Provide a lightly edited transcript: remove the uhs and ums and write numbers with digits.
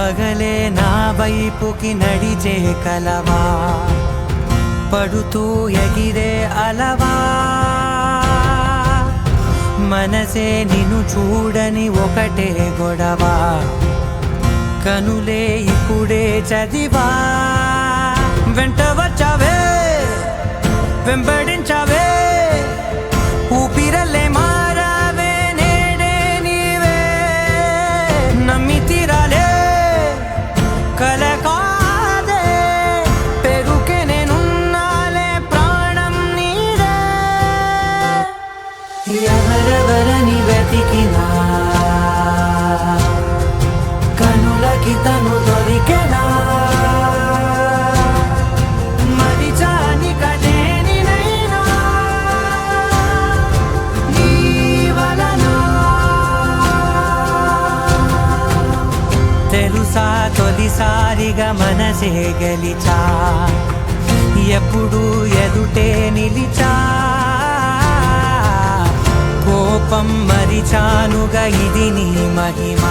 పగలే నా వైపుకి నడిచే కలవా, పడుతూ ఎగిరే అలవా, మనసే నిన్ను చూడని ఒకటే గొడవ, కనులే ఇప్పుడే చదివా. వెంట వచ్చావే వెంబడించావే, ఊపిరల్లే మారావే నేడే నీవే, నమ్మి తీరాలే కల కాదే, పెరుకే నేనున్నాలే ప్రాణం నీదే. ఎవరెవరని వెతికినా కనులకి తను దొరికెనా, మరిచాని కదేనినైనా నీ వలన. తెలుసా తొలిసారిగా మనసే గెలిచా, ఎప్పుడు ఎదుటే నిలిచా, కోపం మరిచానుగా ఇది నీ మహిమ.